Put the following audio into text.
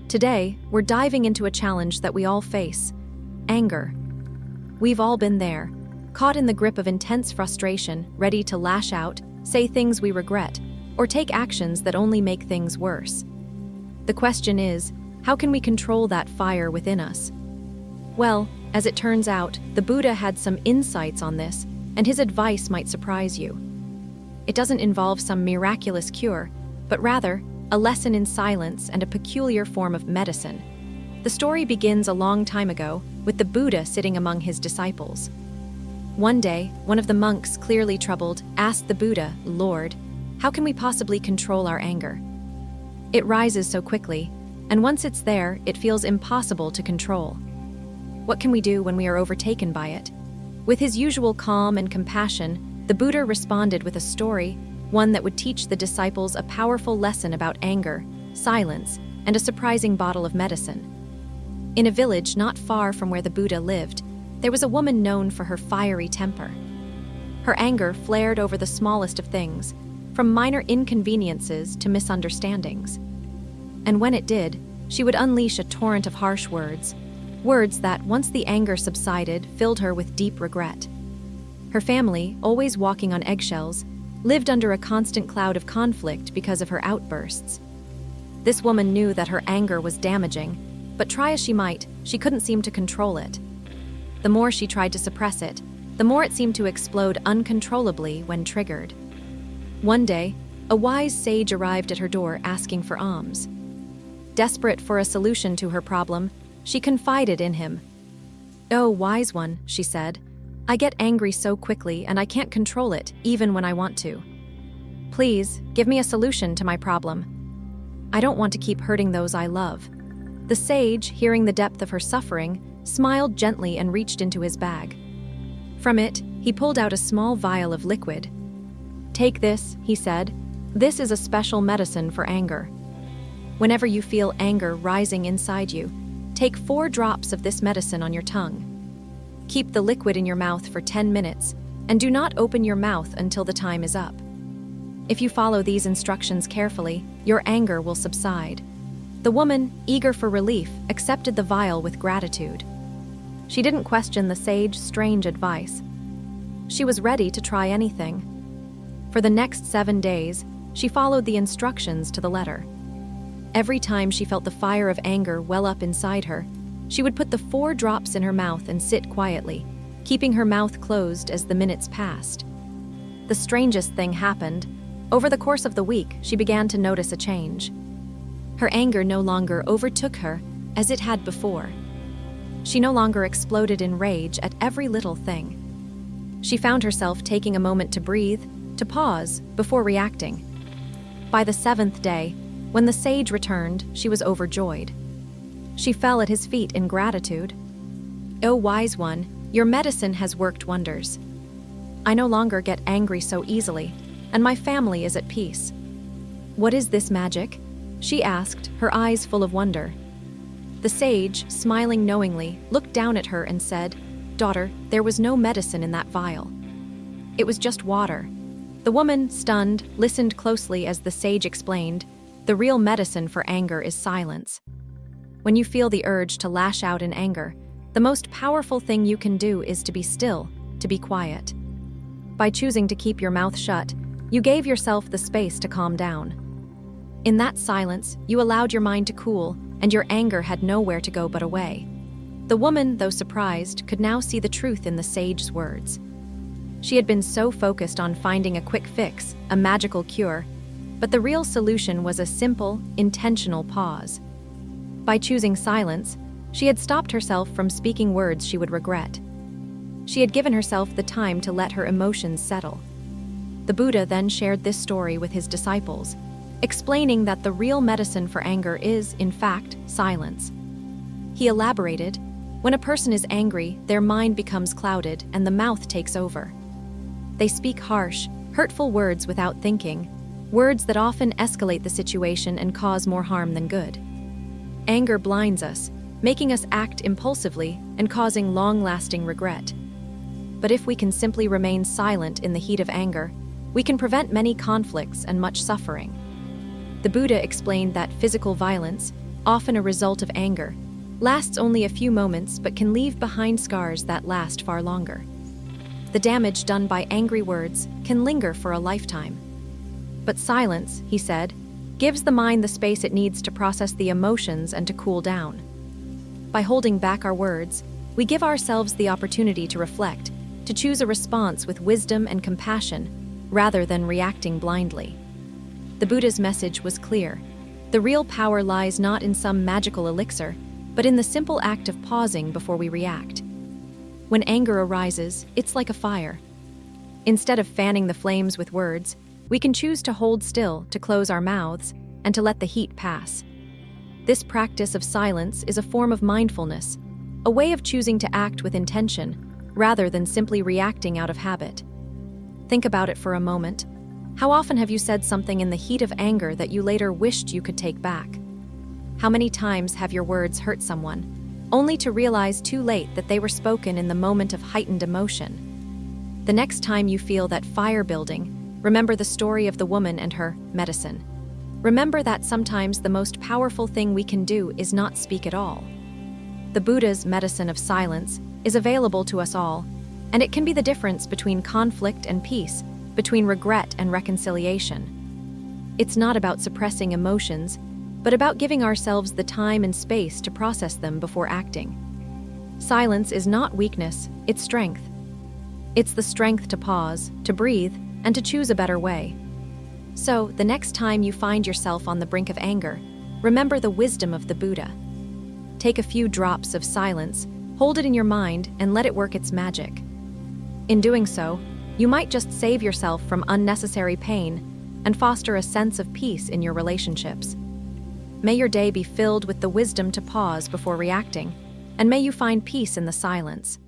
Today, we're diving into a challenge that we all face: anger. We've all been there, caught in the grip of intense frustration, ready to lash out, say things we regret, or take actions that only make things worse. The question is, how can we control that fire within us? Well, as it turns out, the Buddha had some insights on this, and his advice might surprise you. It doesn't involve some miraculous cure, but rather a lesson in silence and a peculiar form of medicine. The story begins a long time ago, with the Buddha sitting among his disciples. One day, one of the monks, clearly troubled, asked the Buddha, "Lord, how can we possibly control our anger? It rises so quickly, and once it's there, it feels impossible to control. What can we do when we are overtaken by it?" With his usual calm and compassion, the Buddha responded with a story, one that would teach the disciples a powerful lesson about anger, silence, and a surprising bottle of medicine. In a village not far from where the Buddha lived, there was a woman known for her fiery temper. Her anger flared over the smallest of things, from minor inconveniences to misunderstandings. And when it did, she would unleash a torrent of harsh words that, once the anger subsided, filled her with deep regret. Her family, always walking on eggshells, lived under a constant cloud of conflict because of her outbursts. This woman knew that her anger was damaging, but try as she might, she couldn't seem to control it. The more she tried to suppress it, the more it seemed to explode uncontrollably when triggered. One day, a wise sage arrived at her door asking for alms. Desperate for a solution to her problem, she confided in him. "Oh, wise one," she said, "I get angry so quickly and I can't control it, even when I want to. Please, give me a solution to my problem. I don't want to keep hurting those I love." The sage, hearing the depth of her suffering, smiled gently and reached into his bag. From it, he pulled out a small vial of liquid. "Take this," he said. "This is a special medicine for anger. Whenever you feel anger rising inside you, take 4 drops of this medicine on your tongue. Keep the liquid in your mouth for 10 minutes, and do not open your mouth until the time is up. If you follow these instructions carefully, your anger will subside." The woman, eager for relief, accepted the vial with gratitude. She didn't question the sage's strange advice. She was ready to try anything. For the next 7 days, she followed the instructions to the letter. Every time she felt the fire of anger well up inside her, she would put the 4 drops in her mouth and sit quietly, keeping her mouth closed as the minutes passed. The strangest thing happened. Over the course of the week, she began to notice a change. Her anger no longer overtook her as it had before. She no longer exploded in rage at every little thing. She found herself taking a moment to breathe, to pause, before reacting. By the 7th day, when the sage returned, she was overjoyed. She fell at his feet in gratitude. "O wise one, your medicine has worked wonders. I no longer get angry so easily, and my family is at peace." "What is this magic?" she asked, her eyes full of wonder. The sage, smiling knowingly, looked down at her and said, "Daughter, there was no medicine in that vial. It was just water." The woman, stunned, listened closely as the sage explained, "The real medicine for anger is silence. When you feel the urge to lash out in anger, the most powerful thing you can do is to be still, to be quiet. By choosing to keep your mouth shut, you gave yourself the space to calm down. In that silence, you allowed your mind to cool, and your anger had nowhere to go but away." The woman, though surprised, could now see the truth in the sage's words. She had been so focused on finding a quick fix, a magical cure, but the real solution was a simple, intentional pause. By choosing silence, she had stopped herself from speaking words she would regret. She had given herself the time to let her emotions settle. The Buddha then shared this story with his disciples, explaining that the real medicine for anger is, in fact, silence. He elaborated, "When a person is angry, their mind becomes clouded and the mouth takes over. They speak harsh, hurtful words without thinking, words that often escalate the situation and cause more harm than good. Anger blinds us, making us act impulsively and causing long-lasting regret. But if we can simply remain silent in the heat of anger, we can prevent many conflicts and much suffering." The Buddha explained that physical violence, often a result of anger, lasts only a few moments but can leave behind scars that last far longer. The damage done by angry words can linger for a lifetime. But silence, he said, gives the mind the space it needs to process the emotions and to cool down. By holding back our words, we give ourselves the opportunity to reflect, to choose a response with wisdom and compassion, rather than reacting blindly. The Buddha's message was clear. The real power lies not in some magical elixir, but in the simple act of pausing before we react. When anger arises, it's like a fire. Instead of fanning the flames with words, we can choose to hold still, to close our mouths, and to let the heat pass. This practice of silence is a form of mindfulness, a way of choosing to act with intention, rather than simply reacting out of habit. Think about it for a moment. How often have you said something in the heat of anger that you later wished you could take back? How many times have your words hurt someone, only to realize too late that they were spoken in the moment of heightened emotion? The next time you feel that fire building, remember the story of the woman and her medicine. Remember that sometimes the most powerful thing we can do is not speak at all. The Buddha's medicine of silence is available to us all, and it can be the difference between conflict and peace, between regret and reconciliation. It's not about suppressing emotions, but about giving ourselves the time and space to process them before acting. Silence is not weakness, it's strength. It's the strength to pause, to breathe, and to choose a better way. So, the next time you find yourself on the brink of anger, remember the wisdom of the Buddha. Take a few drops of silence, hold it in your mind, and let it work its magic. In doing so, you might just save yourself from unnecessary pain and foster a sense of peace in your relationships. May your day be filled with the wisdom to pause before reacting, and may you find peace in the silence.